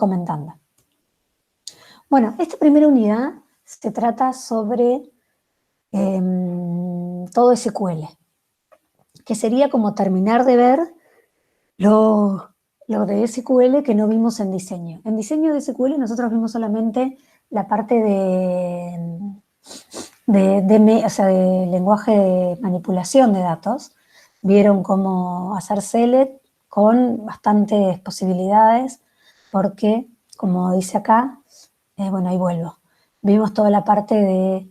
comentando. Bueno, esta primera unidad se trata sobre todo SQL, que sería como terminar de ver lo de SQL que no vimos en diseño. En diseño de SQL nosotros vimos solamente la parte de lenguaje de manipulación de datos. Vieron cómo hacer select con bastantes posibilidades, porque, como dice acá, bueno, ahí vuelvo. Vimos toda la parte de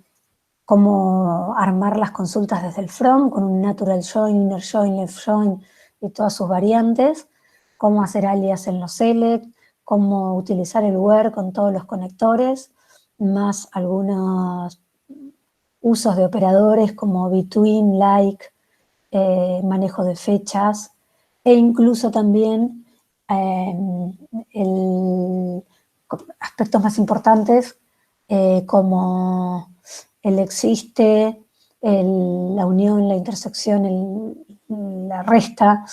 cómo armar las consultas desde el front, con un natural join, inner join, left join y todas sus variantes, cómo hacer alias en los select, cómo utilizar el where con todos los conectores, más algunos usos de operadores como between, like, manejo de fechas, e incluso también aspectos más importantes como el existe, la unión, la intersección, la resta,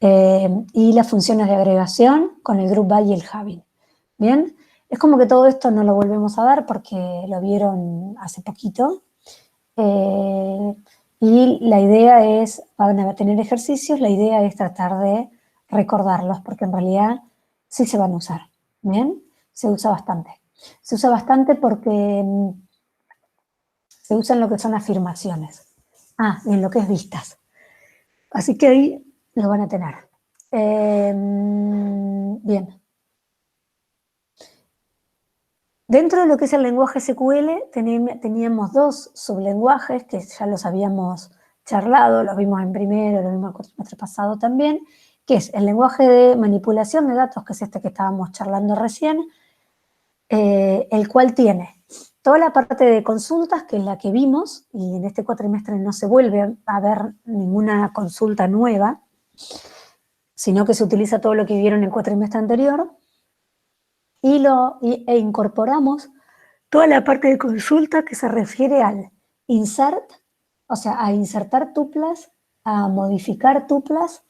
y las funciones de agregación con el group by y el having. Bien, es como que todo esto no lo volvemos a ver porque lo vieron hace poquito. Y la idea es, van a tener ejercicios, la idea es tratar de recordarlos, porque en realidad sí se van a usar, ¿bien? Se usa bastante. Se usa bastante porque se usa en lo que son afirmaciones. Y en lo que es vistas. Así que ahí lo van a tener. Bien. Dentro de lo que es el lenguaje SQL teníamos dos sublenguajes que ya los habíamos charlado, los vimos en primero, lo vimos el cuatrimestre pasado también, que es el lenguaje de manipulación de datos, que es este que estábamos charlando recién, el cual tiene toda la parte de consultas, que es la que vimos, y en este cuatrimestre no se vuelve a ver ninguna consulta nueva, sino que se utiliza todo lo que vieron en el cuatrimestre anterior, e incorporamos toda la parte de consulta que se refiere al insert, o sea, a insertar tuplas, a modificar tuplas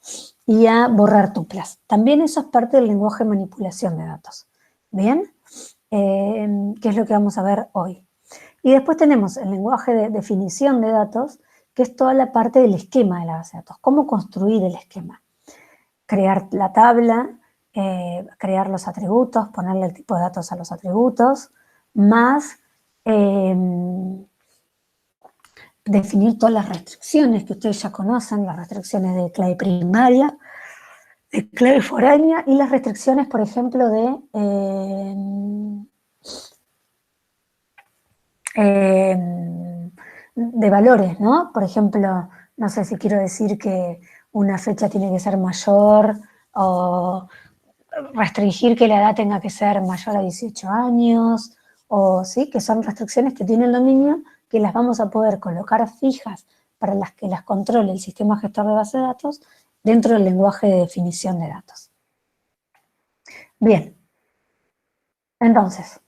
y a borrar tuplas. También eso es parte del lenguaje de manipulación de datos. ¿Bien? Que es lo que vamos a ver hoy. Y después tenemos el lenguaje de definición de datos, que es toda la parte del esquema de la base de datos. Cómo construir el esquema. Crear la tabla, crear los atributos, ponerle el tipo de datos a los atributos, más definir todas las restricciones que ustedes ya conocen, las restricciones de clave primaria, de clave foránea y las restricciones, por ejemplo, de valores, ¿no? Por ejemplo, no sé si quiero decir que una fecha tiene que ser mayor o restringir que la edad tenga que ser mayor a 18 años, o sí, que son restricciones que tiene el dominio, que las vamos a poder colocar fijas para las que las controle el sistema gestor de base de datos dentro del lenguaje de definición de datos. Bien, entonces,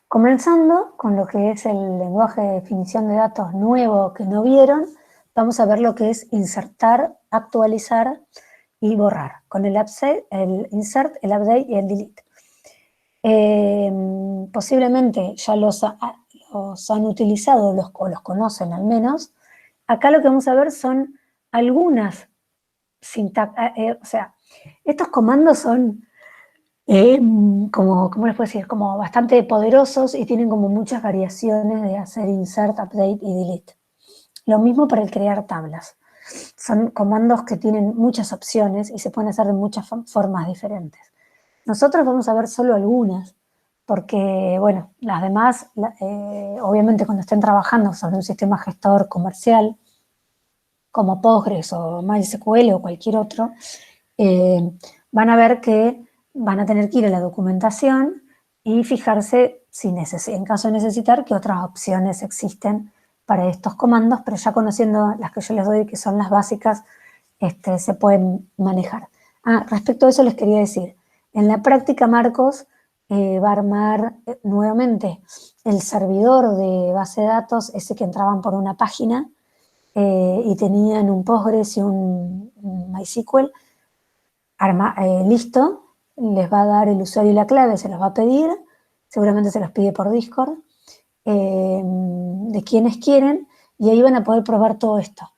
comenzando con lo que es el lenguaje de definición de datos nuevo que no vieron, vamos a ver lo que es insertar, actualizar y borrar, con el insert, el update y el delete. Posiblemente ya los han utilizado o los conocen al menos. Acá lo que vamos a ver son algunas o sea, estos comandos son ¿cómo les puedo decir? Como bastante poderosos y tienen como muchas variaciones de hacer insert, update y delete. Lo mismo para el crear tablas. Son comandos que tienen muchas opciones y se pueden hacer de muchas formas diferentes. Nosotros vamos a ver solo algunas, porque, bueno, las demás, obviamente cuando estén trabajando sobre un sistema gestor comercial, como Postgres o MySQL o cualquier otro, van a ver que van a tener que ir a la documentación y fijarse, si en caso de necesitar, qué otras opciones existen para estos comandos, pero ya conociendo las que yo les doy, que son las básicas, se pueden manejar. Respecto a eso les quería decir, en la práctica Marcos va a armar nuevamente el servidor de base de datos, ese que entraban por una página y tenían un Postgres y un MySQL listo, les va a dar el usuario y la clave, se los va a pedir, seguramente se los pide por Discord, de quienes quieren, y ahí van a poder probar todo esto.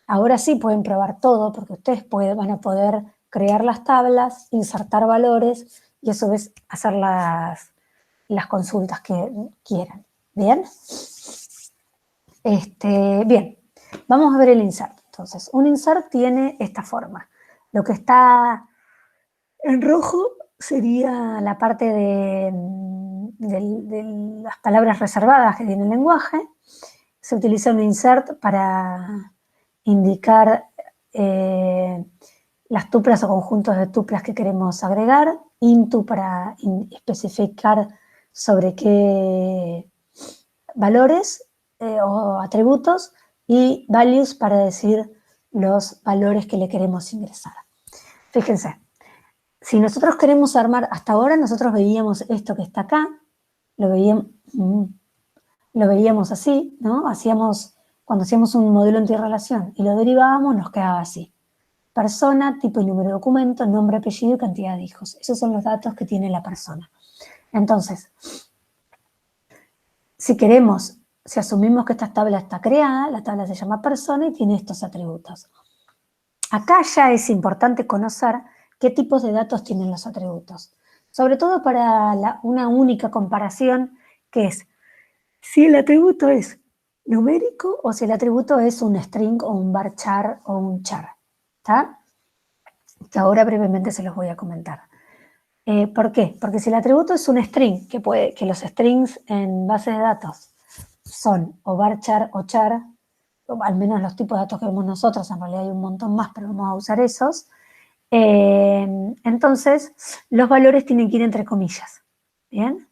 Ahora sí pueden probar todo, porque ustedes van a poder crear las tablas, insertar valores, y a su vez hacer las consultas que quieran. ¿Bien? Bien, vamos a ver el insert. Entonces, un insert tiene esta forma. Lo que está en rojo sería la parte de las palabras reservadas que tiene el lenguaje. Se utiliza un insert para indicar las tuplas o conjuntos de tuplas que queremos agregar, into para especificar sobre qué valores o atributos, y values para decir los valores que le queremos ingresar. Fíjense, si nosotros queremos armar, hasta ahora nosotros veíamos esto que está acá, lo veíamos así, ¿no? Cuando hacíamos un modelo antirrelación y lo derivábamos, nos quedaba así. Persona, tipo y número de documento, nombre, apellido y cantidad de hijos. Esos son los datos que tiene la persona. Entonces, si asumimos que esta tabla está creada, la tabla se llama persona y tiene estos atributos. Acá ya es importante conocer qué tipos de datos tienen los atributos. Sobre todo para una única comparación, que es si el atributo es numérico o si el atributo es un string o un varchar o un char. ¿Está? Que ahora brevemente se los voy a comentar. ¿Por qué? Porque si el atributo es un string, que los strings en base de datos son o varchar o char, o al menos los tipos de datos que vemos nosotros, en realidad hay un montón más, pero vamos a usar esos. Entonces, los valores tienen que ir entre comillas. ¿Bien?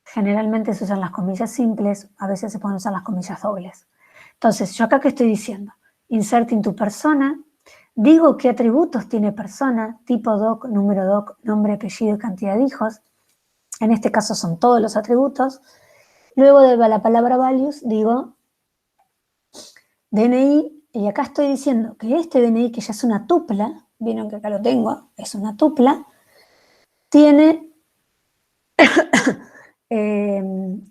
Generalmente se usan las comillas simples, a veces se pueden usar las comillas dobles. Entonces, yo acá, ¿qué estoy diciendo? Insert into persona, digo qué atributos tiene persona, tipo doc, número doc, nombre, apellido y cantidad de hijos. En este caso son todos los atributos. Luego de la palabra values digo DNI, y acá estoy diciendo que este DNI, que ya es una tupla, vieron que acá lo tengo, es una tupla, tiene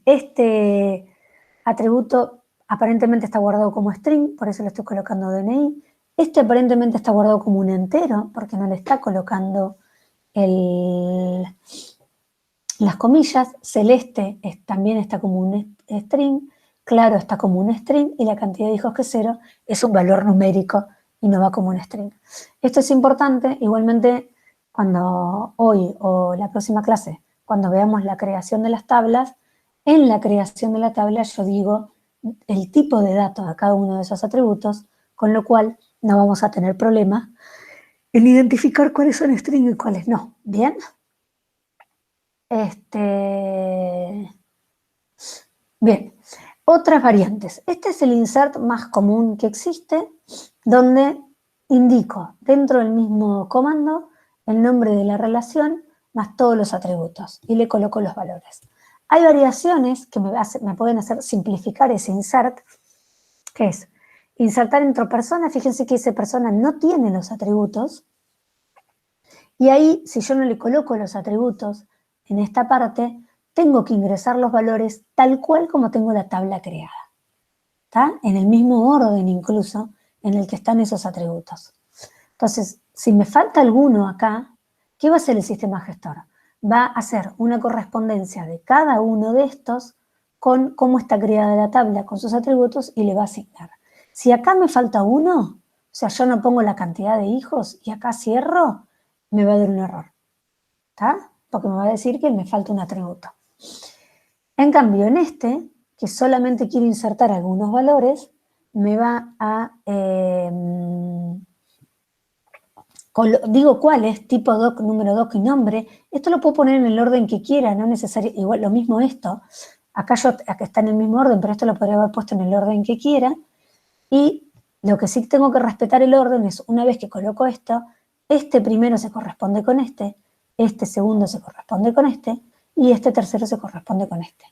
este atributo aparentemente está guardado como string, por eso le estoy colocando DNI. Este aparentemente está guardado como un entero, porque no le está colocando las comillas. Celeste también está como un string. Claro está como un string, y la cantidad de hijos que es 0 es un valor numérico y no va como un string. Esto es importante, igualmente, cuando hoy o la próxima clase, cuando veamos la creación de las tablas, en la creación de la tabla yo digo el tipo de datos a cada uno de esos atributos, con lo cual no vamos a tener problema en identificar cuáles son string y cuáles no. ¿Bien? Bien, otras variantes. Este es el insert más común que existe, donde indico dentro del mismo comando el nombre de la relación más todos los atributos y le coloco los valores. Hay variaciones que me pueden hacer simplificar ese insert, que es insertar entre personas. Fíjense que esa persona no tiene los atributos, y ahí, si yo no le coloco los atributos en esta parte, tengo que ingresar los valores tal cual como tengo la tabla creada. ¿Está? En el mismo orden incluso en el que están esos atributos. Entonces, si me falta alguno acá, ¿qué va a hacer el sistema gestor? Va a hacer una correspondencia de cada uno de estos con cómo está creada la tabla, con sus atributos, y le va a asignar. Si acá me falta uno, o sea, yo no pongo la cantidad de hijos y acá cierro, me va a dar un error. ¿Está? Porque me va a decir que me falta un atributo. En cambio, en este, que solamente quiero insertar algunos valores, me va a... digo cuál es, tipo doc, número doc y nombre. Esto lo puedo poner en el orden que quiera, no necesario, igual lo mismo esto. Acá está en el mismo orden, pero esto lo podría haber puesto en el orden que quiera. Y lo que sí tengo que respetar el orden es, una vez que coloco esto, este primero se corresponde con este segundo se corresponde con este, y este tercero se corresponde con este.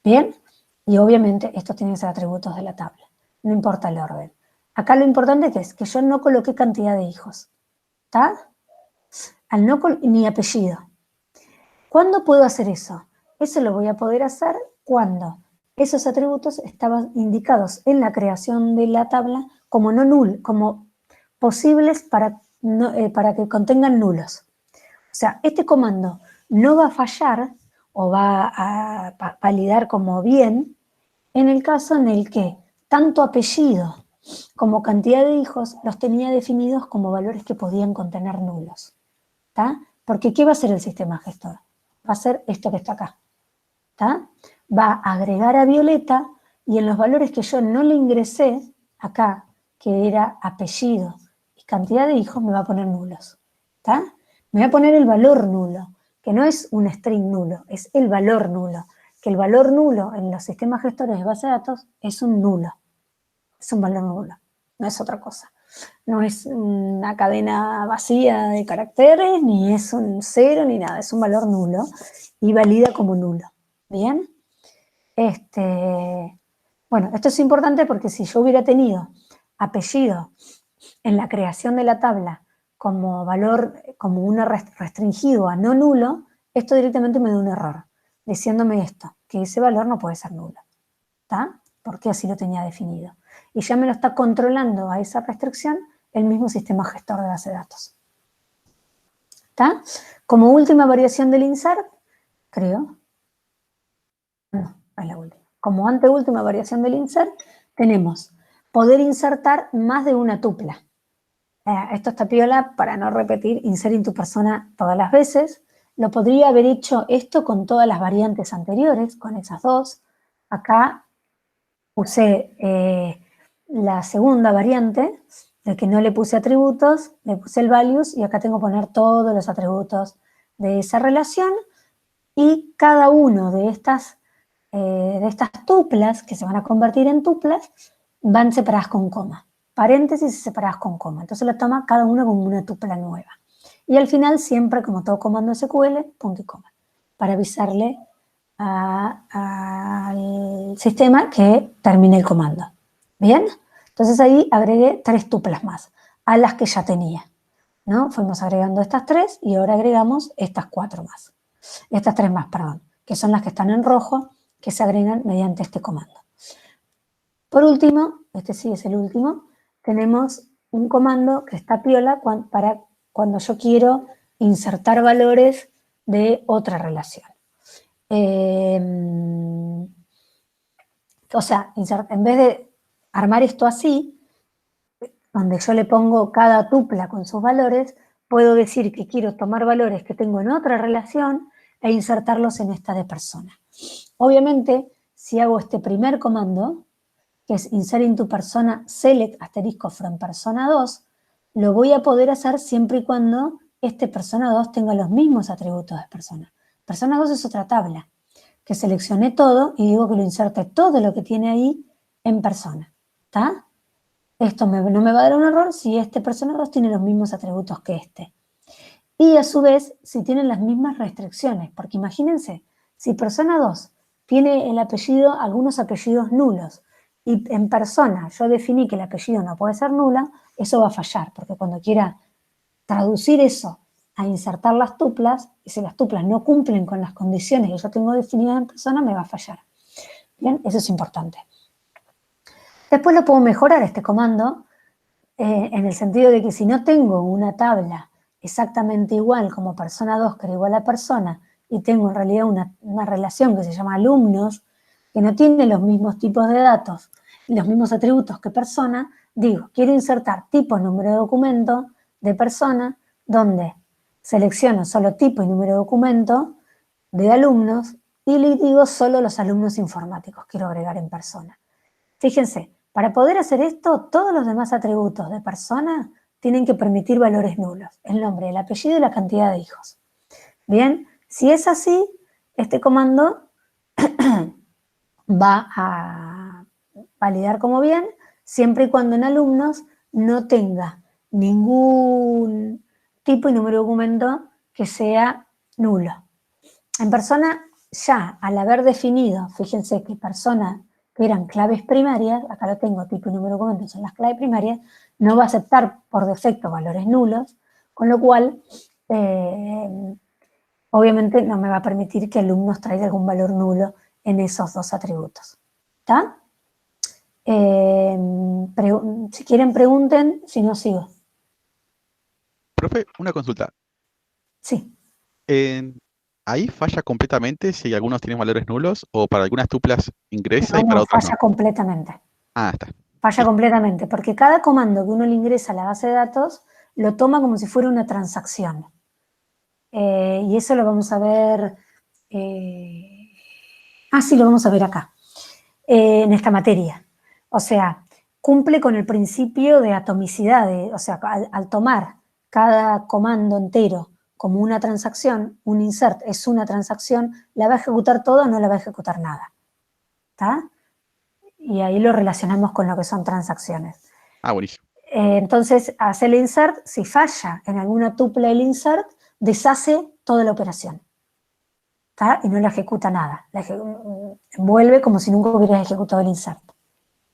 ¿Bien? Y obviamente estos tienen que ser atributos de la tabla, no importa el orden. Acá lo importante es que yo no coloqué cantidad de hijos. ¿Está? ni apellido. ¿Cuándo puedo hacer eso? Eso lo voy a poder hacer cuando esos atributos estaban indicados en la creación de la tabla como no null, como posibles para que contengan nulos. O sea, este comando no va a fallar o va a validar como bien en el caso en el que tanto apellido como cantidad de hijos los tenía definidos como valores que podían contener nulos. ¿Está? Porque ¿qué va a hacer el sistema gestor? Va a hacer esto que está acá. ¿Está? Va a agregar a Violeta y en los valores que yo no le ingresé acá, que era apellido y cantidad de hijos, me va a poner nulos. ¿Está? Me va a poner el valor nulo, que no es un string nulo, es el valor nulo. Que el valor nulo en los sistemas gestores de base de datos es un nulo. Es un valor nulo, no es otra cosa. No es una cadena vacía de caracteres, ni es un cero, ni nada. Es un valor nulo y valida como nulo. ¿Bien? Bueno, esto es importante porque si yo hubiera tenido apellido en la creación de la tabla como valor, como una restringido a no nulo, esto directamente me da un error, diciéndome esto, que ese valor no puede ser nulo. ¿Está? Porque así lo tenía definido. Y ya me lo está controlando a esa restricción el mismo sistema gestor de base de datos. ¿Está? Como última variación del insert, creo. No, es la última. Como anteúltima variación del insert, tenemos poder insertar más de una tupla. Esto está piola para no repetir insert into persona todas las veces. Lo podría haber hecho esto con todas las variantes anteriores, con esas dos. Acá usé la segunda variante, de que no le puse atributos, le puse el values y acá tengo que poner todos los atributos de esa relación y cada uno de estas tuplas, que se van a convertir en tuplas, van separadas con coma. Paréntesis y separadas con coma. Entonces lo toma cada uno como una tupla nueva. Y al final siempre, como todo comando SQL, punto y coma, para avisarle al sistema que termine el comando. ¿Bien? Entonces ahí agregué 3 tuplas más, a las que ya tenía, ¿no? Fuimos agregando estas 3 y ahora agregamos estas 4 más. Estas 3 más, perdón, que son las que están en rojo, que se agregan mediante este comando. Por último, este sí es el último, tenemos un comando que está piola para cuando yo quiero insertar valores de otra relación. O sea, en vez de armar esto así, donde yo le pongo cada tupla con sus valores, puedo decir que quiero tomar valores que tengo en otra relación e insertarlos en esta de persona. Obviamente, si hago este primer comando, que es insert into persona select asterisco from persona 2, lo voy a poder hacer siempre y cuando este persona 2 tenga los mismos atributos de persona. Persona 2 es otra tabla, que seleccioné todo y digo que lo inserte todo lo que tiene ahí en persona. ¿Está? Esto no me va a dar un error si este persona 2 tiene los mismos atributos que este. Y a su vez, si tienen las mismas restricciones, porque imagínense, si persona 2 tiene el apellido, algunos apellidos nulos, y en persona yo definí que el apellido no puede ser nula, eso va a fallar, porque cuando quiera traducir eso a insertar las tuplas, y si las tuplas no cumplen con las condiciones que yo tengo definidas en persona, me va a fallar. Bien, eso es importante. Después lo puedo mejorar este comando, en el sentido de que si no tengo una tabla exactamente igual como persona 2, que era igual a persona, y tengo en realidad una relación que se llama alumnos, que no tiene los mismos tipos de datos y los mismos atributos que persona, digo, quiero insertar tipo número de documento de persona, donde selecciono solo tipo y número de documento de alumnos y le digo solo los alumnos informáticos quiero agregar en persona. Fíjense, para poder hacer esto, todos los demás atributos de persona tienen que permitir valores nulos, el nombre, el apellido y la cantidad de hijos. Bien, si es así, este comando va a validar como bien, siempre y cuando en alumnos no tenga ningún tipo y número de documento que sea nulo. En persona, ya al haber definido, fíjense que persona que eran claves primarias, acá lo tengo, tipo y número de documento son las claves primarias, no va a aceptar por defecto valores nulos, con lo cual obviamente no me va a permitir que alumnos traiga algún valor nulo en esos dos atributos. ¿Está? Si quieren pregunten, si no sigo. Profe, una consulta. Sí. En- ¿Ahí falla completamente si algunos tienen valores nulos o para algunas tuplas ingresa No, y para no, otras falla no? completamente. Ah, está. Falla Listo. completamente, porque cada comando que uno le ingresa a la base de datos lo toma como si fuera una transacción. Y eso lo vamos a ver. Sí, lo vamos a ver acá, en esta materia. O sea, cumple con el principio de atomicidad, o sea, al tomar cada comando entero como una transacción, un insert es una transacción, ¿la va a ejecutar todo o no la va a ejecutar nada? ¿Está? Y ahí lo relacionamos con lo que son transacciones. Ah, buenísimo. Entonces, hace el insert, si falla en alguna tupla el insert, deshace toda la operación. ¿Está? Y no la ejecuta nada. Vuelve como si nunca hubieras ejecutado el insert.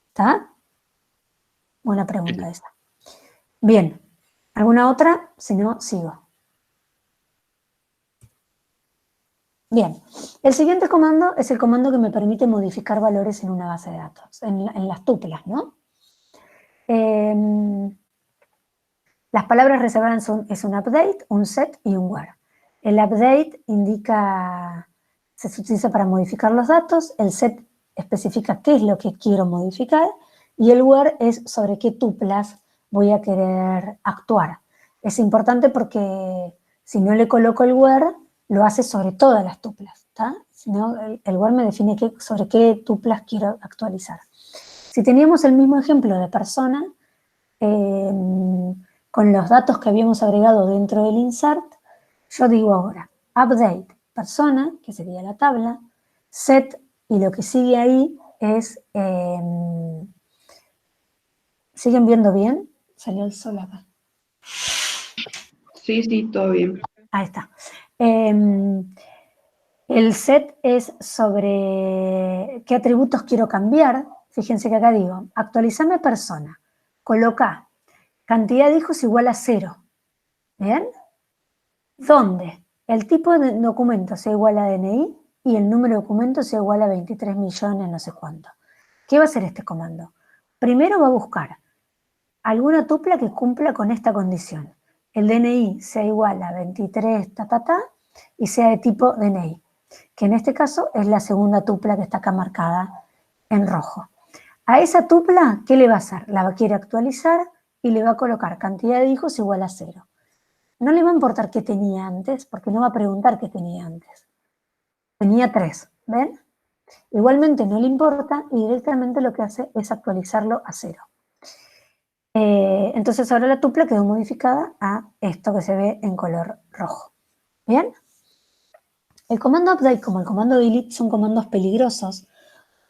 ¿Está? Buena Sí, sí. pregunta esa. Bien. ¿Alguna otra? Si no, sigo. Bien. El siguiente comando es el comando que me permite modificar valores en una base de datos, en las tuplas, ¿no? Las palabras reservadas es un update, un set y un where. El update se utiliza para modificar los datos, el set especifica qué es lo que quiero modificar y el where es sobre qué tuplas voy a querer actuar. Es importante porque si no le coloco el where, lo hace sobre todas las tuplas, ¿está? Si no, el where me define sobre qué tuplas quiero actualizar. Si teníamos el mismo ejemplo de persona, eh, con los datos que habíamos agregado dentro del insert, yo digo ahora update persona, que sería la tabla, set, y lo que sigue ahí es, ¿siguen viendo bien? Salió el sol acá. Sí, sí, todo bien. Ahí está. El set es sobre qué atributos quiero cambiar. Fíjense que acá digo, actualizame persona, coloca cantidad de hijos igual a 0. ¿Bien? Donde el tipo de documento sea igual a DNI y el número de documento sea igual a 23 millones, no sé cuánto. ¿Qué va a hacer este comando? Primero va a buscar alguna tupla que cumpla con esta condición. El DNI sea igual a 23 y sea de tipo DNI, que en este caso es la segunda tupla que está acá marcada en rojo. A esa tupla, ¿qué le va a hacer? La quiere actualizar y le va a colocar cantidad de hijos igual a 0. No le va a importar qué tenía antes, porque no va a preguntar qué tenía antes. Tenía 3, ¿ven? Igualmente no le importa y directamente lo que hace es actualizarlo a 0. Entonces ahora la tupla quedó modificada a esto que se ve en color rojo. ¿Bien? El comando update como el comando delete son comandos peligrosos.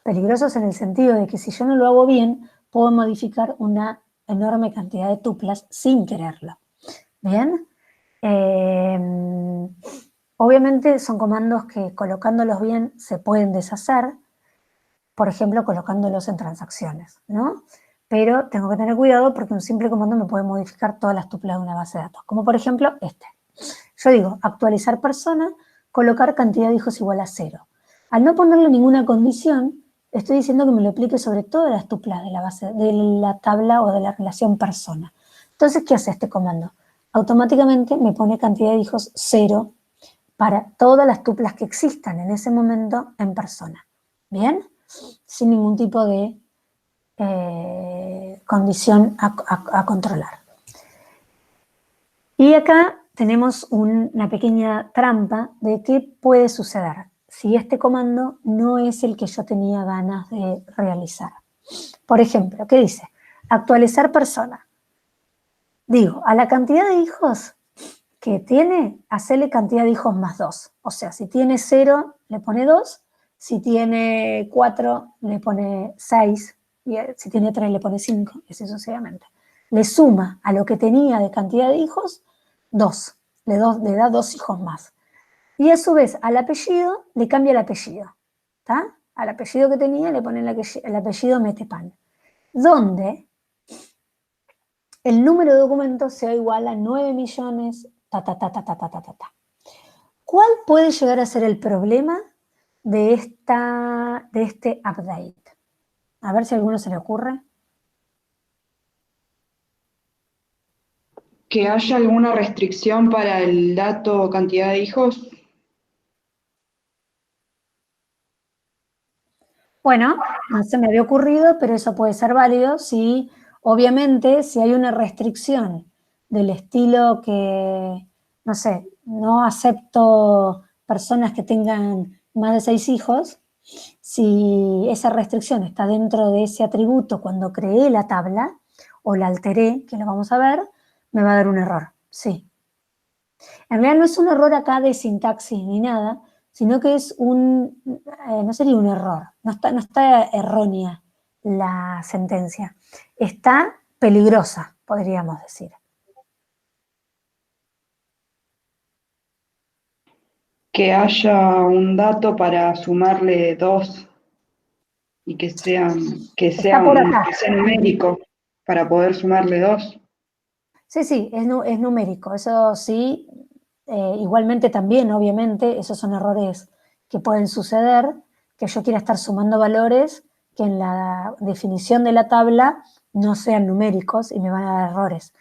Peligrosos en el sentido de que si yo no lo hago bien, puedo modificar una enorme cantidad de tuplas sin quererlo. ¿Bien? Obviamente son comandos que colocándolos bien se pueden deshacer, por ejemplo, colocándolos en transacciones, ¿no? Pero tengo que tener cuidado porque un simple comando me puede modificar todas las tuplas de una base de datos, como por ejemplo este. Yo digo, actualizar persona, colocar cantidad de hijos igual a 0. Al no ponerle ninguna condición, estoy diciendo que me lo aplique sobre todas las tuplas de la base, de la tabla o de la relación persona. Entonces, ¿qué hace este comando? Automáticamente me pone cantidad de hijos 0 para todas las tuplas que existan en ese momento en persona. ¿Bien? Sin ningún tipo de condición a controlar. Y acá tenemos una pequeña trampa de qué puede suceder si este comando no es el que yo tenía ganas de realizar. Por ejemplo, ¿qué dice? Actualizar persona. Digo, a la cantidad de hijos que tiene, hacerle cantidad de hijos más 2. O sea, si tiene 0, le pone 2. Si tiene 4, le pone 6. Y si tiene 3, le pone 5. Y así sucesivamente. Le suma a lo que tenía de cantidad de hijos 2. Le da 2 hijos más. Y a su vez, al apellido, le cambia el apellido. ¿Está? Al apellido que tenía, le pone el apellido Metepan. Donde el número de documentos sea igual a 9 millones ta, ta, ta, ta, ta, ta, ta, ta, ta. ¿Cuál puede llegar a ser el problema de este update? A ver si a alguno se le ocurre. Que haya alguna restricción para el dato o cantidad de hijos. Bueno, no se me había ocurrido, pero eso puede ser válido si, obviamente, si hay una restricción del estilo que, no sé, no acepto personas que tengan más de 6 hijos, si esa restricción está dentro de ese atributo cuando creé la tabla o la alteré, que lo vamos a ver, me va a dar un error, sí. En realidad no es un error acá de sintaxis ni nada, sino que es no sería un error, no está errónea la sentencia, está peligrosa, podríamos decir. Que haya un dato para sumarle 2 y Está por acá. que sea numérico para poder sumarle 2. Sí, sí, es numérico, eso sí, igualmente también, obviamente, esos son errores que pueden suceder, que yo quiera estar sumando valores que en la definición de la tabla no sean numéricos y me van a dar errores.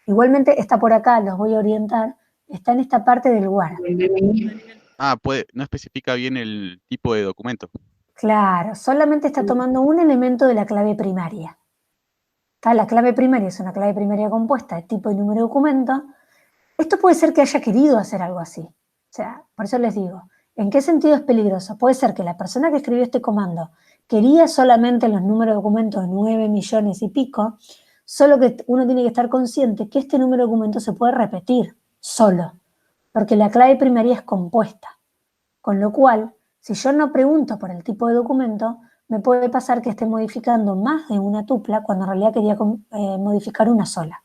Igualmente está por acá, los voy a orientar, está en esta parte del where. No especifica bien el tipo de documento. Claro, solamente está tomando un elemento de la clave primaria. La clave primaria es una clave primaria compuesta de tipo y número de documento. Esto puede ser que haya querido hacer algo así. O sea, por eso les digo, ¿en qué sentido es peligroso? Puede ser que la persona que escribió este comando quería solamente los números de documentos de 9 millones y pico, solo que uno tiene que estar consciente que este número de documentos se puede repetir solo, porque la clave primaria es compuesta. Con lo cual, si yo no pregunto por el tipo de documento, me puede pasar que esté modificando más de una tupla cuando en realidad quería modificar una sola.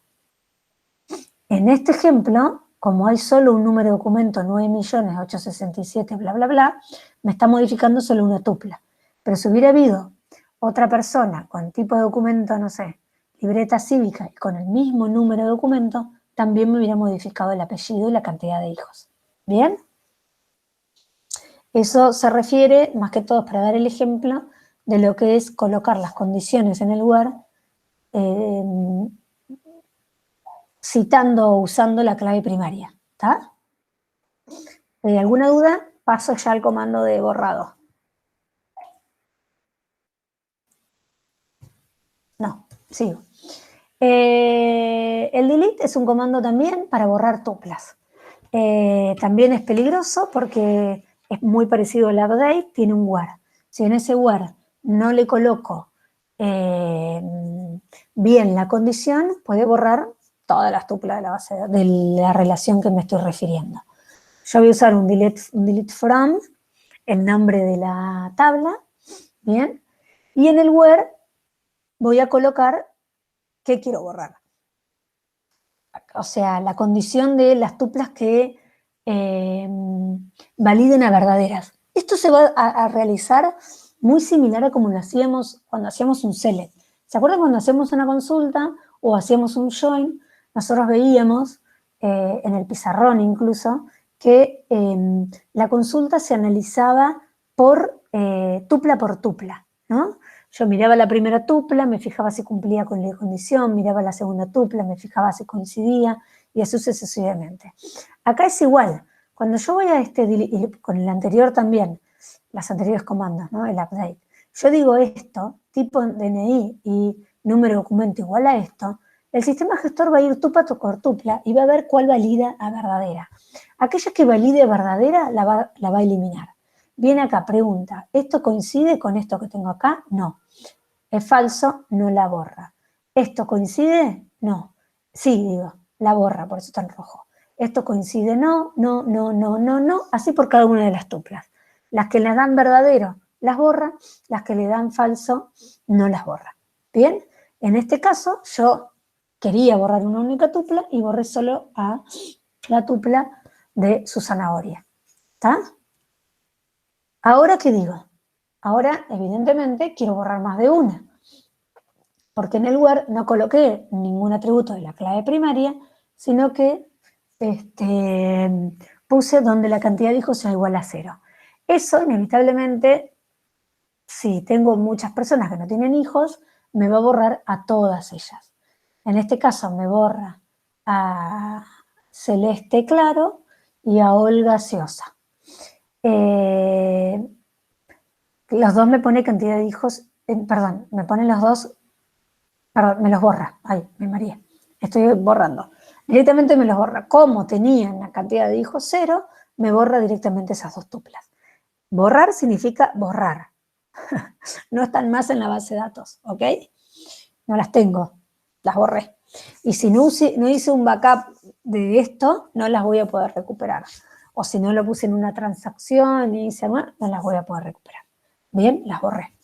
En este ejemplo, como hay solo un número de documento 9.867.000, bla, bla, bla, me está modificando solo una tupla. Pero si hubiera habido otra persona con tipo de documento, no sé, libreta cívica y con el mismo número de documento, también me hubiera modificado el apellido y la cantidad de hijos. ¿Bien? Eso se refiere, más que todo, para dar el ejemplo de lo que es colocar las condiciones en el lugar citando o usando la clave primaria. ¿Está? ¿Alguna duda? Paso ya al comando de borrado. No, sigo. El delete es un comando también para borrar tuplas. También es peligroso porque es muy parecido al update, tiene un where. Si en ese where no le coloco bien la condición, puede borrar todas las tuplas de la base de la relación que me estoy refiriendo. Yo voy a usar un delete from, el nombre de la tabla, ¿bien? Y en el where voy a colocar qué quiero borrar. O sea, la condición de las tuplas que validen a verdaderas. Esto se va a realizar muy similar a como lo hacíamos cuando hacíamos un select. ¿Se acuerdan cuando hacemos una consulta o hacíamos un join? Nosotros veíamos en el pizarrón incluso que la consulta se analizaba por tupla, ¿no? Yo miraba la primera tupla, me fijaba si cumplía con la condición, miraba la segunda tupla, me fijaba si coincidía y así sucesivamente. Acá es igual. Cuando yo voy a y con el anterior también, las anteriores comandos, ¿no? El update. Yo digo esto, tipo DNI y número de documento igual a esto, el sistema gestor va a ir tupla por tupla y va a ver cuál valida a verdadera. Aquella que valide a verdadera la va a eliminar. Viene acá, pregunta, ¿esto coincide con esto que tengo acá? No. ¿Es falso? No la borra. ¿Esto coincide? No. Sí, digo, la borra, por eso está en rojo. ¿Esto coincide? No, no, no, no, no, no. Así por cada una de las tuplas. Las que le dan verdadero, las borra. Las que le dan falso, no las borra. ¿Bien? En este caso, yo quería borrar una única tupla y borré solo a la tupla de su zanahoria. ¿Está? ¿Ahora qué digo? Ahora, evidentemente, quiero borrar más de una, porque en el where no coloqué ningún atributo de la clave primaria, sino que puse donde la cantidad de hijos sea igual a 0. Eso inevitablemente, si tengo muchas personas que no tienen hijos, me va a borrar a todas ellas. En este caso me borra a Celeste Claro y a Olga Ciosa. Los dos me pone cantidad de hijos, perdón, me ponen los dos, perdón, me los borra, ay, me mareé, estoy borrando. Directamente me los borra. Como tenían la cantidad de hijos 0, me borra directamente esas dos tuplas. Borrar significa borrar. No están más en la base de datos, ¿ok? No las tengo, las borré. Y si no hice un backup de esto, no las voy a poder recuperar. O si no lo puse en una transacción y hice más, no las voy a poder recuperar. Bien, las borré.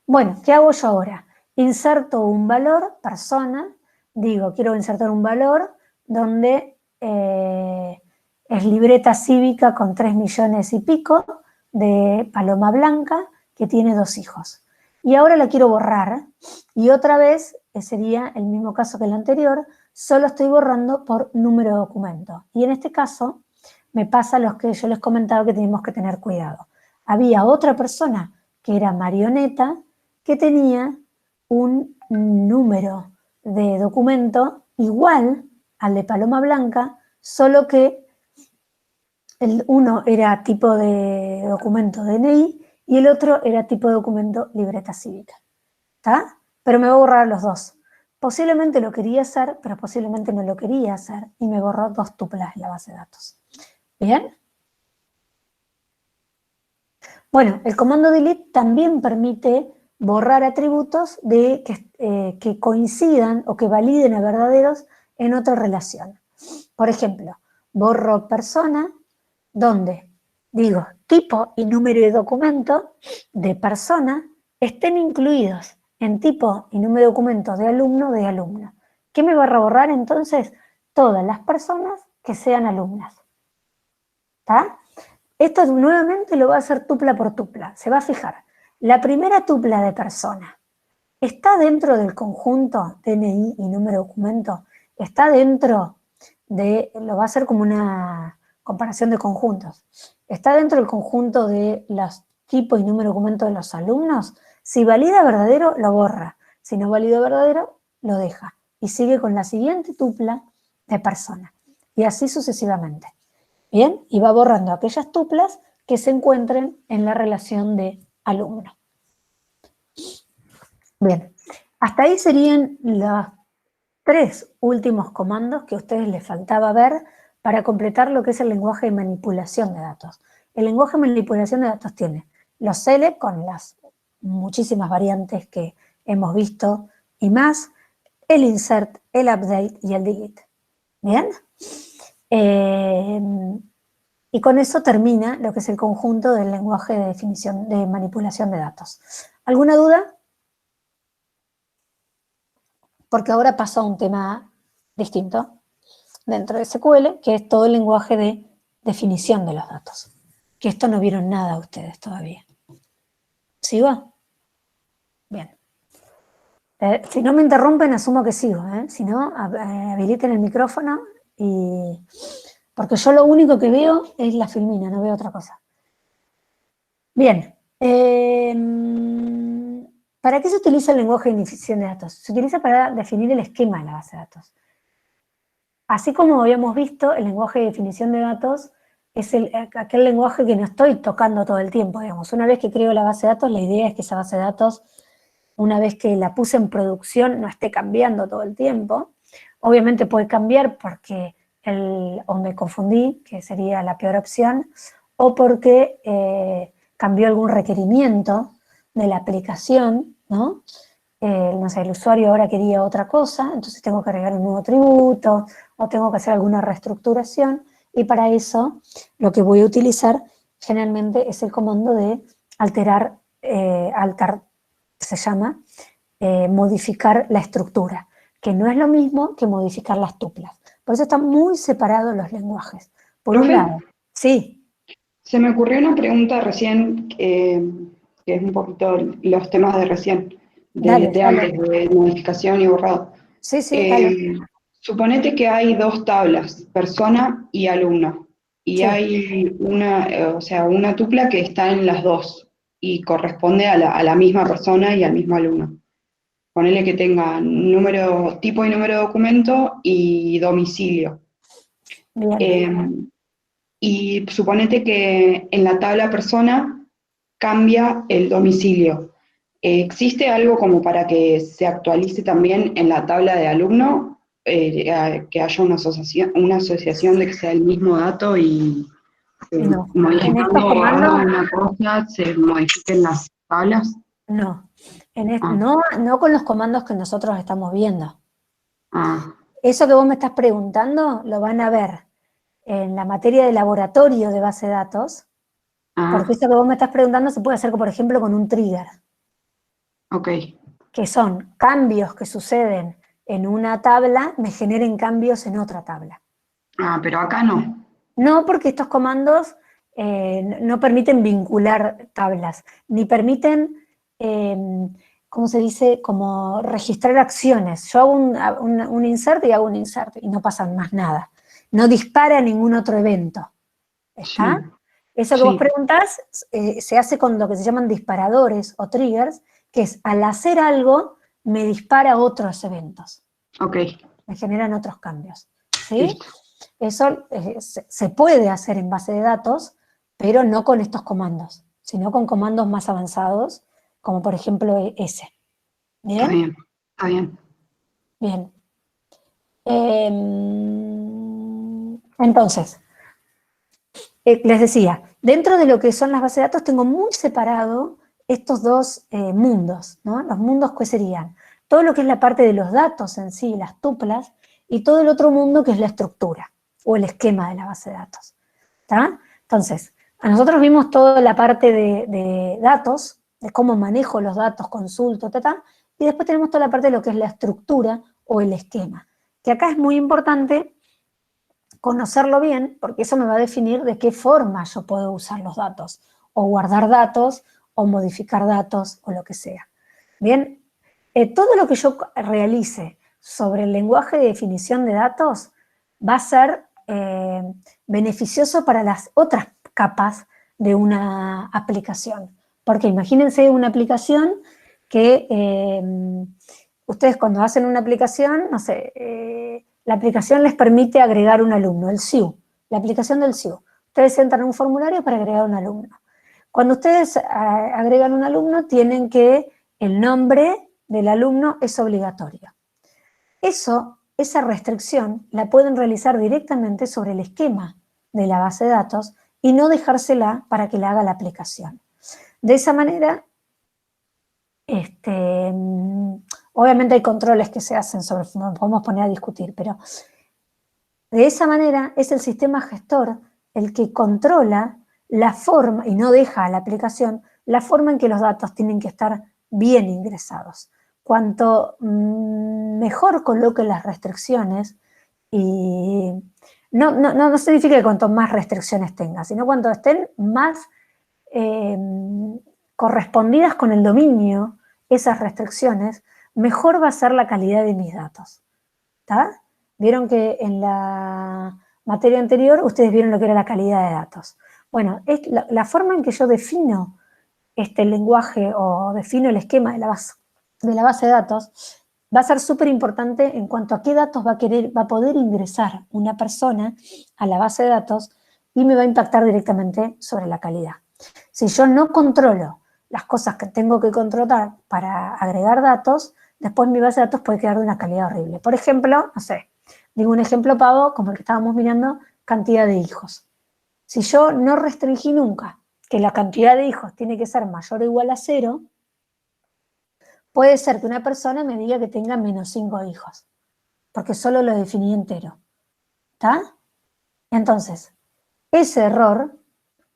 Bueno, ¿qué hago yo ahora? Inserto un valor, persona, digo, quiero insertar un valor donde es libreta cívica con 3 millones y pico de Paloma Blanca, que tiene 2 hijos. Y ahora la quiero borrar, y otra vez sería el mismo caso que el anterior, solo estoy borrando por número de documento. Y en este caso me pasa los que yo les comentaba que tenemos que tener cuidado. Había otra persona que era Marioneta, que tenía un número de documento igual al de Paloma Blanca, solo que uno era tipo de documento DNI y el otro era tipo de documento libreta cívica. ¿Está? Pero me va a borrar los dos. Posiblemente lo quería hacer, pero posiblemente no lo quería hacer y me borró 2 tuplas en la base de datos. ¿Bien? Bueno, el comando delete también permite borrar atributos que coincidan o que validen a verdaderos en otra relación. Por ejemplo, borro persona, donde digo tipo y número de documento de persona estén incluidos en tipo y número de documento de alumno. ¿Qué me va a borrar entonces? Todas las personas que sean alumnas. ¿Está? Esto nuevamente lo va a hacer tupla por tupla. Se va a fijar. La primera tupla de persona está dentro del conjunto DNI y número de documento. Está dentro de, lo va a hacer como una comparación de conjuntos. Está dentro del conjunto de los tipos y número de documento de los alumnos. Si valida verdadero, lo borra. Si no valida verdadero, lo deja. Y sigue con la siguiente tupla de persona. Y así sucesivamente. Bien, y va borrando aquellas tuplas que se encuentren en la relación de alumno. Bien, hasta ahí serían los 3 últimos comandos que a ustedes les faltaba ver para completar lo que es el lenguaje de manipulación de datos. El lenguaje de manipulación de datos tiene los select con las muchísimas variantes que hemos visto y más, el insert, el update y el delete. ¿Bien? Y con eso termina lo que es el conjunto del lenguaje de definición de manipulación de datos. ¿Alguna duda? Porque ahora paso a un tema distinto dentro de SQL, que es todo el lenguaje de definición de los datos. Que esto no vieron nada ustedes todavía. ¿Sigo? Bien. Si no me interrumpen, asumo que sigo. Si no, habiliten el micrófono y... Porque yo lo único que veo es la filmina, no veo otra cosa. Bien. ¿Para qué se utiliza el lenguaje de definición de datos? Se utiliza para definir el esquema de la base de datos. Así como habíamos visto, el lenguaje de definición de datos es aquel lenguaje que no estoy tocando todo el tiempo, digamos. Una vez que creo la base de datos, la idea es que esa base de datos, una vez que la puse en producción, no esté cambiando todo el tiempo. Obviamente puede cambiar porque o me confundí, que sería la peor opción, o porque cambió algún requerimiento de la aplicación, ¿no? No sé, el usuario ahora quería otra cosa, entonces tengo que agregar un nuevo atributo, o tengo que hacer alguna reestructuración, y para eso lo que voy a utilizar generalmente es el comando de alterar, se llama modificar la estructura, que no es lo mismo que modificar las tuplas. Por eso están muy separados los lenguajes. Por un Profe, lado, sí, se me ocurrió una pregunta recién, que es un poquito los temas de recién, dale, de dale. antes, de modificación y borrado. Sí, sí, dale. Suponete que hay dos tablas, persona y alumno, y Sí, hay o sea, una tupla que está en las dos y corresponde a la misma persona y al mismo alumno. Ponele que tenga número, tipo y número de documento y domicilio. bien. Eh, y suponete que en la tabla persona cambia el domicilio. ¿Existe algo como para que se actualice también en la tabla de alumno? Que haya una asociación de que sea el mismo dato y No. En estos modificando o haga comandos, una cosa, se modifiquen las tablas. no. Ah, No, no con los comandos que nosotros estamos viendo. ah, Eso que vos me estás preguntando lo van a ver en la materia de laboratorio de base de datos, porque ah, eso que vos me estás preguntando se puede hacer, por ejemplo, con un trigger, ok. que son cambios que suceden en una tabla, me generen cambios en otra tabla. Ah, pero acá no. No, porque estos comandos no permiten vincular tablas, ni permiten, eh, ¿cómo se dice? Como registrar acciones. Yo hago un insert y hago un insert y no pasa más nada. No dispara ningún otro evento. Sí, ¿Está? Eso que vos sí, preguntás se hace con lo que se llaman disparadores o triggers, que es al hacer algo me dispara otros eventos, ok, me generan otros cambios. ¿Sí? listo. Eso se puede hacer en base de datos, pero no con estos comandos, sino con comandos más avanzados, como por ejemplo ese. Está ¿Bien? bien, está bien. Bien. Entonces, les decía, dentro de lo que son las bases de datos tengo muy separado estos dos mundos, ¿no? Los mundos que serían todo lo que es la parte de los datos en sí, las tuplas, y todo el otro mundo que es la estructura o el esquema de la base de datos. ¿Está? Entonces, a nosotros vimos toda la parte de datos, de cómo manejo los datos, consulto, y después tenemos toda la parte de lo que es la estructura o el esquema, que acá es muy importante conocerlo bien, porque eso me va a definir de qué forma yo puedo usar los datos, o guardar datos, o modificar datos, o lo que sea. Bien, todo lo que yo realice sobre el lenguaje de definición de datos va a ser beneficioso para las otras capas de una aplicación. Porque imagínense una aplicación que ustedes cuando hacen una aplicación, no sé, la aplicación les permite agregar un alumno, el SIU, la aplicación del SIU. Ustedes entran en un formulario para agregar un alumno. Cuando ustedes agregan un alumno, tienen que el nombre del alumno es obligatorio. Esa restricción la pueden realizar directamente sobre el esquema de la base de datos y no dejársela para que la haga la aplicación. De esa manera, obviamente hay controles que se hacen sobre, no podemos poner a discutir, pero de esa manera es el sistema gestor el que controla la forma, y no deja a la aplicación, la forma en que los datos tienen que estar bien ingresados. Cuanto mejor coloque las restricciones, y no significa que cuanto más restricciones tenga, sino cuanto estén más eh, correspondidas con el dominio, esas restricciones, mejor va a ser la calidad de mis datos. ¿Está? Vieron que en la materia anterior ustedes vieron lo que era la calidad de datos. Bueno, es la forma en que yo defino este lenguaje o defino el esquema de la base de datos va a ser súper importante en cuanto a qué datos va a poder ingresar una persona a la base de datos y me va a impactar directamente sobre la calidad. Si yo no controlo las cosas que tengo que controlar para agregar datos, después mi base de datos puede quedar de una calidad horrible. Por ejemplo, no sé, digo un ejemplo pavo, como el que estábamos mirando, cantidad de hijos. Si yo no restringí nunca que la cantidad de hijos tiene que ser mayor o igual a 0, puede ser que una persona me diga que tenga menos 5 hijos, porque solo lo definí entero. ¿Está? Entonces, ese error,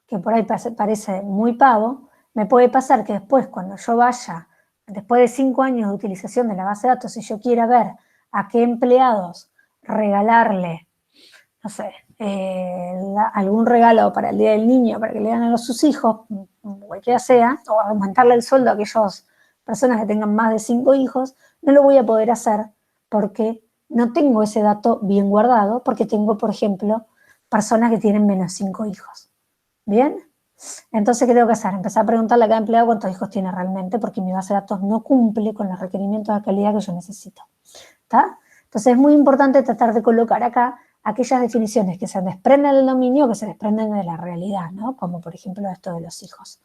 que por ahí parece muy pavo, me puede pasar que después, cuando yo vaya, después de 5 años de utilización de la base de datos, si yo quiera ver a qué empleados regalarle, no sé, algún regalo para el Día del Niño, para que le den a sus hijos, cualquiera sea, o aumentarle el sueldo a aquellas personas que tengan más de 5 hijos, no lo voy a poder hacer porque no tengo ese dato bien guardado, porque tengo, por ejemplo, personas que tienen menos 5 hijos. ¿Bien? Entonces, ¿qué tengo que hacer? Empezar a preguntarle a cada empleado cuántos hijos tiene realmente, porque mi base de datos no cumple con los requerimientos de calidad que yo necesito. ¿Está? Entonces, es muy importante tratar de colocar acá aquellas definiciones que se desprenden del dominio, que se desprenden de la realidad, ¿no? Como, por ejemplo, esto de los hijos.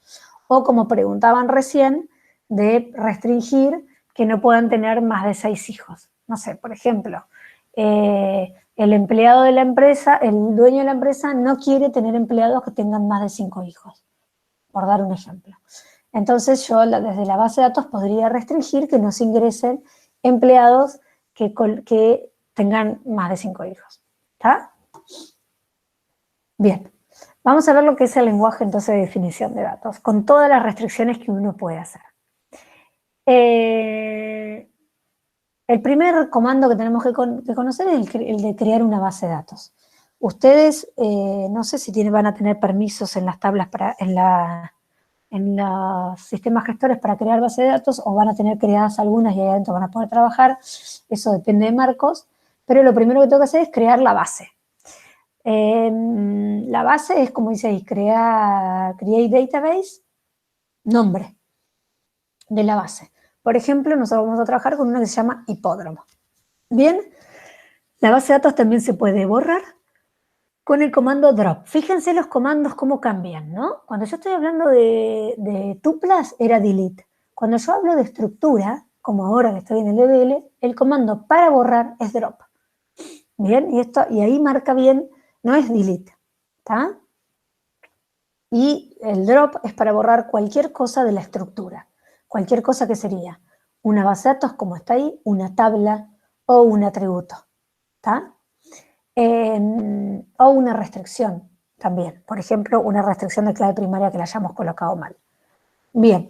O como preguntaban recién, de restringir que no puedan tener más de 6 hijos. No sé, por ejemplo, el empleado de la empresa, el dueño de la empresa no quiere tener empleados que tengan más de 5 hijos, por dar un ejemplo. Entonces yo desde la base de datos podría restringir que no se ingresen empleados que tengan más de 5 hijos. ¿Está? Bien, vamos a ver lo que es el lenguaje entonces de definición de datos, con todas las restricciones que uno puede hacer. El primer comando que tenemos que conocer es el de crear una base de datos. Ustedes, no sé si van a tener permisos en las tablas, en los sistemas gestores para crear base de datos, o van a tener creadas algunas y ahí adentro van a poder trabajar. Eso depende de Marcos, pero lo primero que tengo que hacer es crear la base. La base es, como dice ahí, create database, nombre de la base. Por ejemplo, nosotros vamos a trabajar con una que se llama hipódromo. Bien, la base de datos también se puede borrar con el comando drop. Fíjense los comandos cómo cambian, ¿no? Cuando yo estoy hablando de tuplas era delete. Cuando yo hablo de estructura, como ahora que estoy en el DDL, el comando para borrar es drop. Bien, y ahí marca bien, no es delete, ¿está? Y el drop es para borrar cualquier cosa de la estructura. Cualquier cosa que sería una base de datos, como está ahí, una tabla o un atributo, ¿está? O una restricción también. Por ejemplo, una restricción de clave primaria que la hayamos colocado mal. Bien,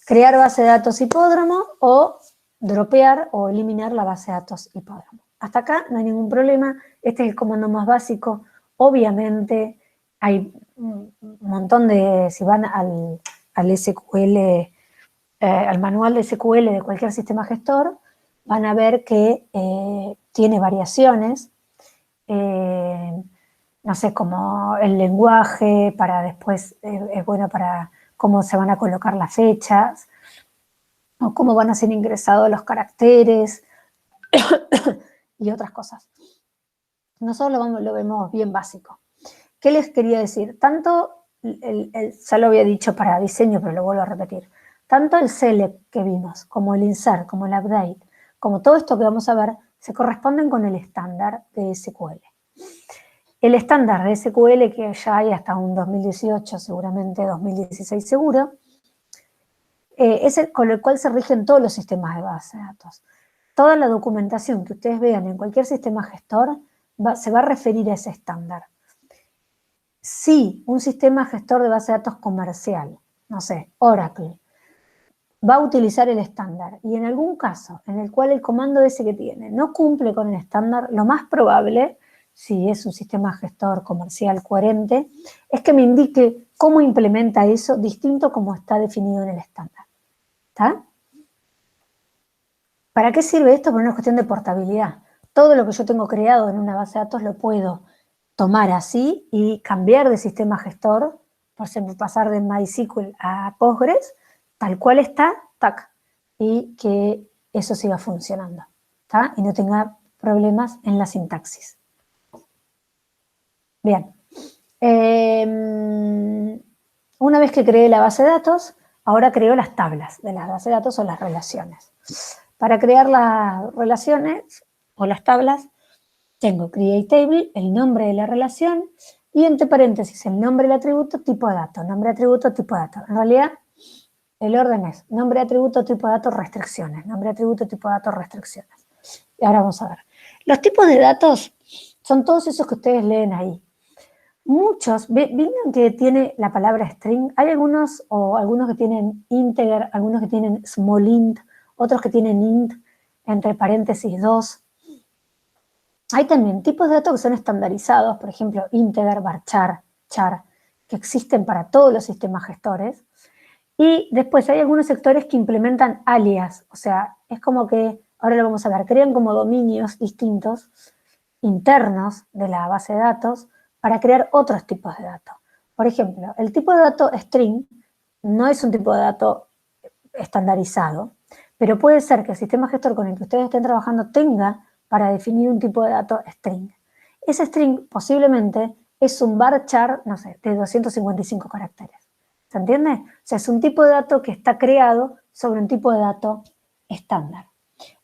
crear base de datos hipódromo o dropear o eliminar la base de datos hipódromo. Hasta acá no hay ningún problema. Este es el comando más básico. Obviamente hay un montón de, si van al SQL, al manual de SQL de cualquier sistema gestor, van a ver que tiene variaciones, no sé, como el lenguaje, para después, es bueno para cómo se van a colocar las fechas, o cómo van a ser ingresados los caracteres, y otras cosas. Nosotros lo vemos bien básico. ¿Qué les quería decir? Tanto, ya lo había dicho para diseño, pero lo vuelvo a repetir, tanto el select que vimos, como el insert, como el update, como todo esto que vamos a ver, se corresponden con el estándar de SQL. El estándar de SQL, que ya hay hasta un 2018, seguramente 2016 seguro, es el con el cual se rigen todos los sistemas de base de datos. Toda la documentación que ustedes vean en cualquier sistema gestor se va a referir a ese estándar. Si un sistema gestor de base de datos comercial, no sé, Oracle, va a utilizar el estándar y en algún caso en el cual el comando ese que tiene no cumple con el estándar, lo más probable, si es un sistema gestor comercial coherente, es que me indique cómo implementa eso distinto como está definido en el estándar. ¿Está? ¿Para qué sirve esto? Por una cuestión de portabilidad. Todo lo que yo tengo creado en una base de datos lo puedo tomar así y cambiar de sistema gestor, por ejemplo, pasar de MySQL a Postgres, tal cual está, tac, y que eso siga funcionando, ¿está? Y no tenga problemas en la sintaxis. Bien. Una vez que creé la base de datos, ahora creo las tablas de la base de datos o las relaciones. Para crear las relaciones o las tablas, tengo create table, el nombre de la relación, y entre paréntesis el nombre del atributo, tipo de dato, nombre de atributo, tipo de dato. En realidad, el orden es nombre de atributo, tipo de dato, restricciones, nombre de atributo, tipo de dato, restricciones. Y ahora vamos a ver. Los tipos de datos son todos esos que ustedes leen ahí. Muchos, ¿vieron que tiene la palabra string? Hay algunos que tienen integer, algunos que tienen small int, otros que tienen int, entre paréntesis 2. Hay también tipos de datos que son estandarizados, por ejemplo, integer, varchar, char, que existen para todos los sistemas gestores. Y después hay algunos sectores que implementan alias, o sea, es como que, ahora lo vamos a ver, crean como dominios distintos, internos de la base de datos, para crear otros tipos de datos. Por ejemplo, el tipo de dato string no es un tipo de dato estandarizado, pero puede ser que el sistema gestor con el que ustedes estén trabajando tenga para definir un tipo de dato string. Ese string posiblemente es un varchar, no sé, de 255 caracteres. ¿Se entiende? O sea, es un tipo de dato que está creado sobre un tipo de dato estándar.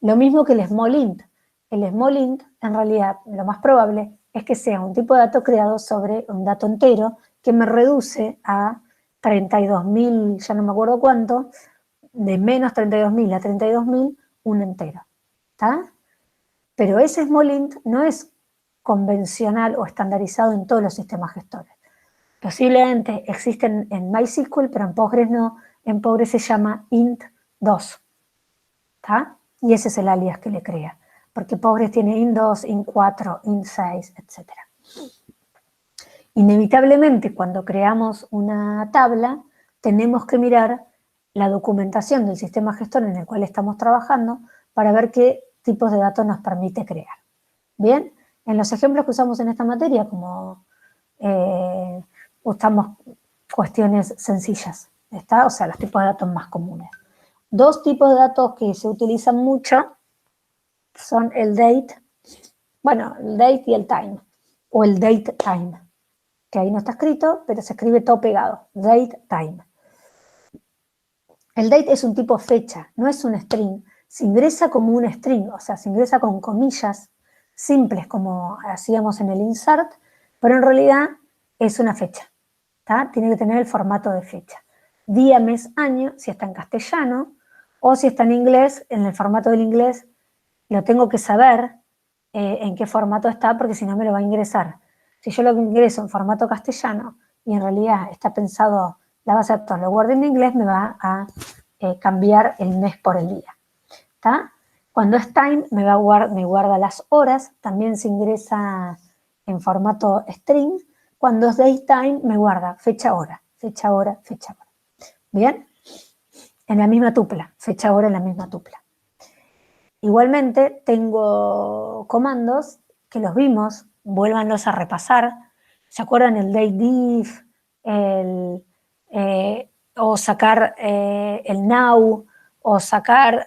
Lo mismo que el small int. El small int, en realidad, lo más probable es que sea un tipo de dato creado sobre un dato entero que me reduce a 32.000, ya no me acuerdo cuánto, de menos 32.000 a 32.000, un entero. ¿Está? Pero ese small int no es convencional o estandarizado en todos los sistemas gestores. Posiblemente existen en MySQL, pero en Postgres no. En Postgres se llama int2. ¿Está? Y ese es el alias que le crea. Porque Postgres tiene int2, int4, int6, etc. Inevitablemente, cuando creamos una tabla, tenemos que mirar la documentación del sistema gestor en el cual estamos trabajando para ver qué tipos de datos nos permite crear. Bien, en los ejemplos que usamos en esta materia, como usamos cuestiones sencillas, ¿está? O sea, los tipos de datos más comunes. Dos tipos de datos que se utilizan mucho son el date, bueno, el date y el time, o el date time, que ahí no está escrito, pero se escribe todo pegado, date time. El date es un tipo fecha, no es un string. Se ingresa como un string, o sea, se ingresa con comillas simples como hacíamos en el insert, pero en realidad es una fecha, ¿tá? Tiene que tener el formato de fecha. Día, mes, año, si está en castellano, o si está en inglés, en el formato del inglés, lo tengo que saber en qué formato está, porque si no me lo va a ingresar. Si yo lo ingreso en formato castellano y en realidad está pensado la base de datos, lo guardo en inglés, me va a cambiar el mes por el día. ¿Tá? Cuando es time, me guarda las horas, también se ingresa en formato string. Cuando es datetime, me guarda fecha, hora, fecha, hora, fecha, hora. ¿Bien? En la misma tupla, fecha, hora en la misma tupla. Igualmente, tengo comandos que los vimos, vuélvanlos a repasar. ¿Se acuerdan el datediff? O sacar el now, o sacar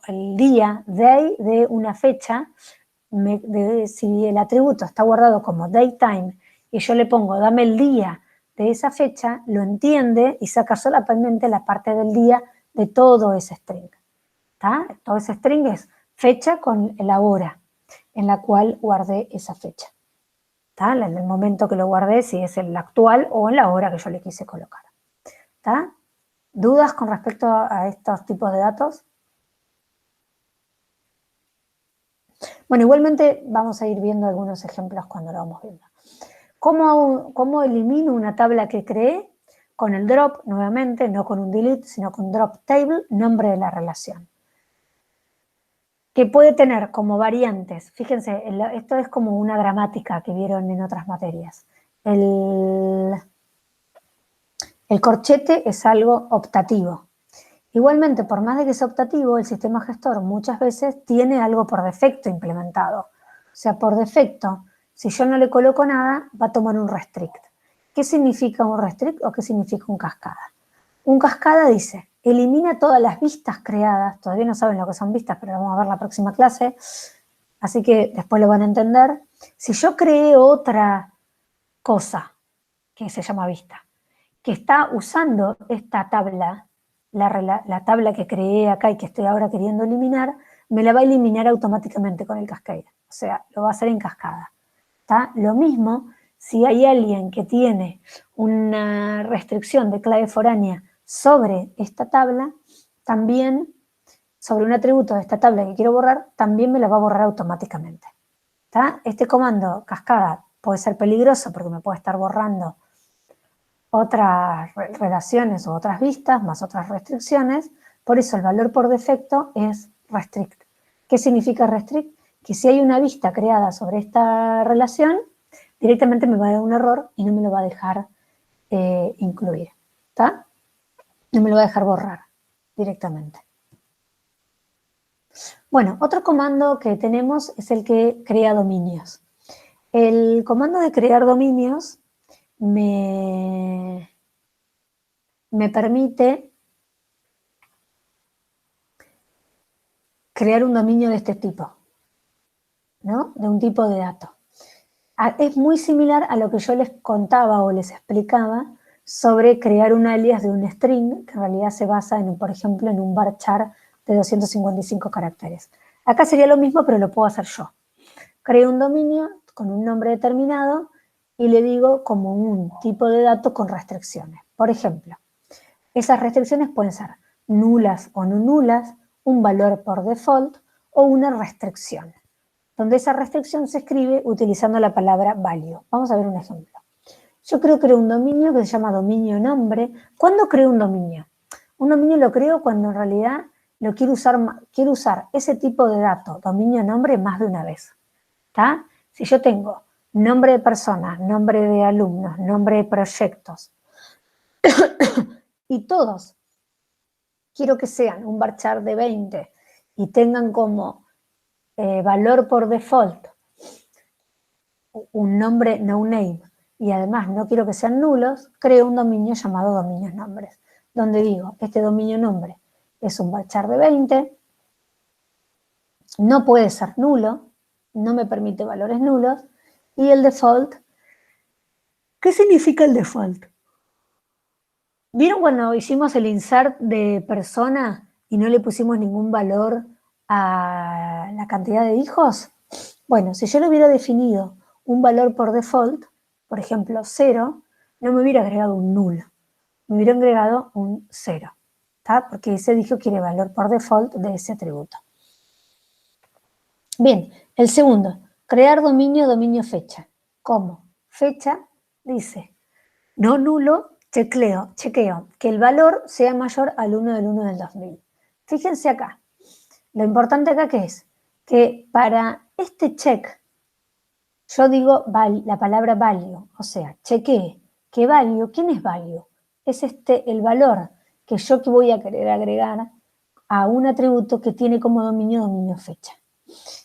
el día, day, de una fecha. Si el atributo está guardado como datetime y yo le pongo dame el día de esa fecha, lo entiende y saca solamente la parte del día de todo ese string. ¿Tá? Todo ese string es fecha con la hora en la cual guardé esa fecha. ¿Tá? En el momento que lo guardé, si es el actual o en la hora que yo le quise colocar. ¿Tá? ¿Dudas con respecto a estos tipos de datos? Bueno, igualmente vamos a ir viendo algunos ejemplos cuando lo vamos viendo. ¿Cómo elimino una tabla que creé? Con el drop, nuevamente, no con un delete, sino con drop table, nombre de la relación. Que puede tener como variantes, fíjense, esto es como una gramática que vieron en otras materias. El corchete es algo optativo. Igualmente, por más de que sea optativo, el sistema gestor muchas veces tiene algo por defecto implementado. O sea, por defecto, si yo no le coloco nada, va a tomar un restrict. ¿Qué significa un restrict o qué significa un cascada? Un cascada dice, elimina todas las vistas creadas, todavía no saben lo que son vistas, pero lo vamos a ver la próxima clase, así que después lo van a entender. Si yo creé otra cosa, que se llama vista, que está usando esta tabla, la tabla que creé acá y que estoy ahora queriendo eliminar, me la va a eliminar automáticamente con el cascade, o sea, lo va a hacer en cascada. ¿Tá? Lo mismo si hay alguien que tiene una restricción de clave foránea sobre esta tabla, también sobre un atributo de esta tabla que quiero borrar, también me la va a borrar automáticamente. ¿Tá? Este comando cascada puede ser peligroso porque me puede estar borrando otras relaciones o otras vistas, más otras restricciones, por eso el valor por defecto es restrict. ¿Qué significa restrict? Que si hay una vista creada sobre esta relación, directamente me va a dar un error y no me lo va a dejar incluir. ¿Está? No me lo va a dejar borrar directamente. Bueno, otro comando que tenemos es el que crea dominios. El comando de crear dominios me permite crear un dominio de este tipo, ¿no? De un tipo de dato. Es muy similar a lo que yo les contaba o les explicaba sobre crear un alias de un string, que en realidad se basa, por ejemplo, en un varchar de 255 caracteres. Acá sería lo mismo, pero lo puedo hacer yo. Creo un dominio con un nombre determinado y le digo como un tipo de dato con restricciones. Por ejemplo, esas restricciones pueden ser nulas o no nulas, un valor por default o una restricción, donde esa restricción se escribe utilizando la palabra value. Vamos a ver un ejemplo. Yo creo un dominio que se llama dominio nombre. ¿Cuándo creo un dominio? Un dominio lo creo cuando en realidad lo quiero usar ese tipo de dato, dominio nombre, más de una vez. ¿Está? Si yo tengo nombre de personas, nombre de alumnos, nombre de proyectos, y todos quiero que sean un varchar de 20 y tengan como valor por default un nombre no name y además no quiero que sean nulos, creo un dominio llamado dominios nombres, donde digo, este dominio nombre es un varchar de 20, no puede ser nulo, no me permite valores nulos, y el default, ¿qué significa el default? ¿Vieron cuando hicimos el insert de persona y no le pusimos ningún valor a la cantidad de hijos? Bueno, si yo le hubiera definido un valor por default, por ejemplo 0, no me hubiera agregado un nulo, me hubiera agregado un 0, ¿está? Porque ese dijo quiere valor por default de ese atributo. Bien, el segundo, crear dominio, dominio fecha. ¿Cómo? Fecha dice, no nulo, chequeo que el valor sea mayor al 1 del 1 del 2000. Fíjense acá, lo importante acá que es que para este check yo digo la palabra value, o sea, chequee que value, ¿quién es value? Es el valor que yo voy a querer agregar a un atributo que tiene como dominio fecha.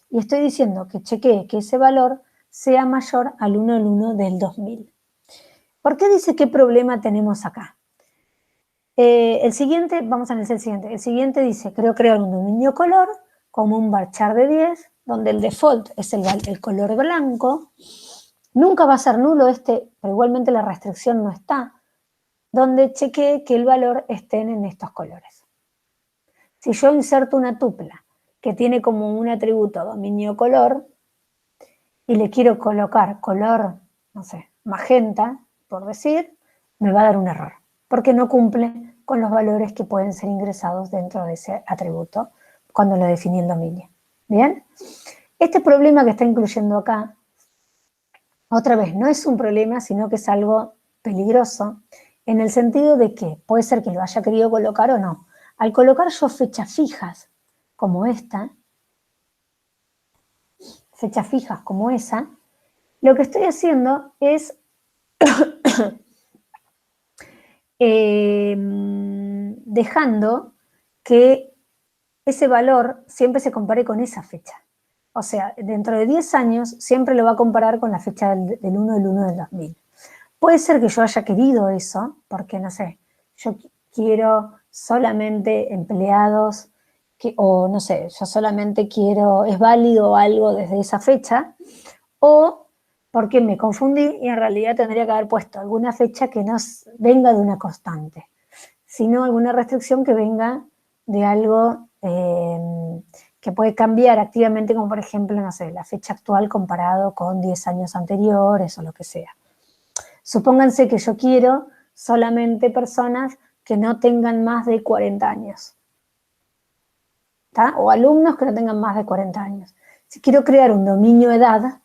Y estoy diciendo que chequee que ese valor sea mayor al 1 del 1 del 2000. ¿Por qué dice qué problema tenemos acá? El siguiente, vamos a analizar el siguiente. El siguiente dice, creo crear un dominio color como un varchar de 10, donde el default es el color blanco. Nunca va a ser nulo pero igualmente la restricción no está, donde chequee que el valor estén en estos colores. Si yo inserto una tupla que tiene como un atributo dominio color y le quiero colocar color, no sé, magenta, por decir, me va a dar un error, porque no cumple con los valores que pueden ser ingresados dentro de ese atributo cuando lo definí el dominio. ¿Bien? Este problema que está incluyendo acá, otra vez, no es un problema, sino que es algo peligroso, en el sentido de que puede ser que lo haya querido colocar o no. Al colocar yo fechas fijas, como esta, fechas fijas como esa, lo que estoy haciendo es dejando que ese valor siempre se compare con esa fecha. O sea, dentro de 10 años siempre lo va a comparar con la fecha del 1 del 1 del 2000. Puede ser que yo haya querido eso, porque no sé, yo quiero solamente empleados, o no sé, yo solamente quiero, es válido algo desde esa fecha, o porque me confundí y en realidad tendría que haber puesto alguna fecha que no venga de una constante, sino alguna restricción que venga de algo que puede cambiar activamente, como por ejemplo, no sé, la fecha actual comparado con 10 años anteriores o lo que sea. Supónganse que yo quiero solamente personas que no tengan más de 40 años. ¿Tá? O alumnos que no tengan más de 40 años. Si quiero crear un dominio edad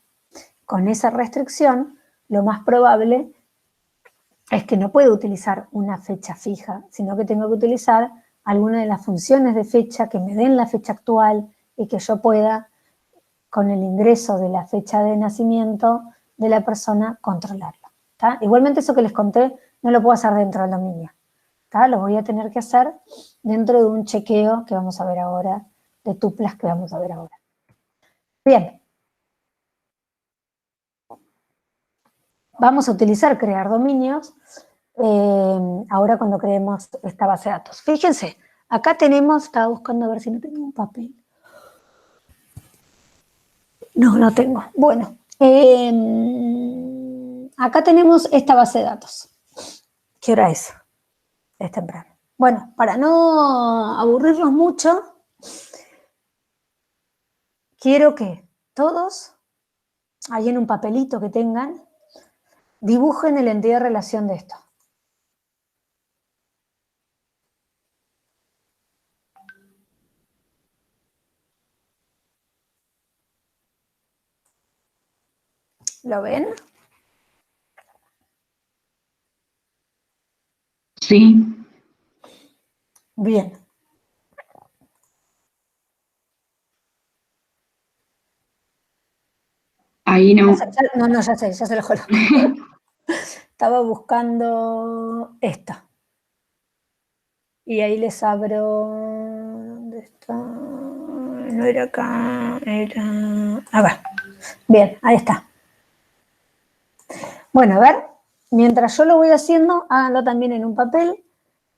con esa restricción, lo más probable es que no puedo utilizar una fecha fija, sino que tengo que utilizar alguna de las funciones de fecha que me den la fecha actual y que yo pueda, con el ingreso de la fecha de nacimiento de la persona, controlarlo. ¿Tá? Igualmente eso que les conté no lo puedo hacer dentro del dominio. ¿Tá? Lo voy a tener que hacer dentro de un chequeo que vamos a ver ahora de tuplas que vamos a ver ahora. Bien. Vamos a utilizar crear dominios ahora cuando creemos esta base de datos. Fíjense, acá tenemos, estaba buscando a ver si no tengo un papel. No, no tengo. Bueno, acá tenemos esta base de datos. ¿Qué hora es? Es temprano. Bueno, para no aburrirnos mucho, quiero que todos, ahí en un papelito que tengan, dibujen el entidad de relación de esto. ¿Lo ven? Sí. Bien. Ahí no. No, ya sé, ya se lo coloco. Estaba buscando esta. Y ahí les abro. ¿Dónde está? No era acá, era. Acá. Bien, ahí está. Bueno, a ver. Mientras yo lo voy haciendo, háganlo también en un papel.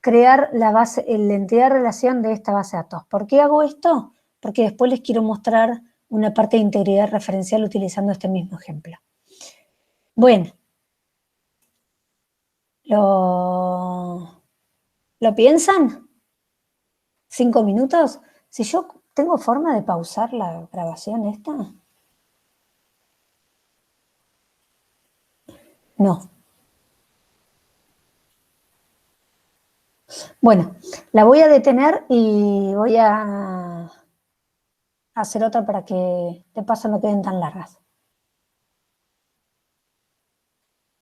Crear la base, la entidad de relación de esta base de datos. ¿Por qué hago esto? Porque después les quiero mostrar una parte de integridad referencial utilizando este mismo ejemplo. Bueno. ¿Lo piensan? ¿5 minutos? Si yo tengo forma de pausar la grabación esta. No. Bueno, la voy a detener y voy a hacer otra para que de paso no queden tan largas.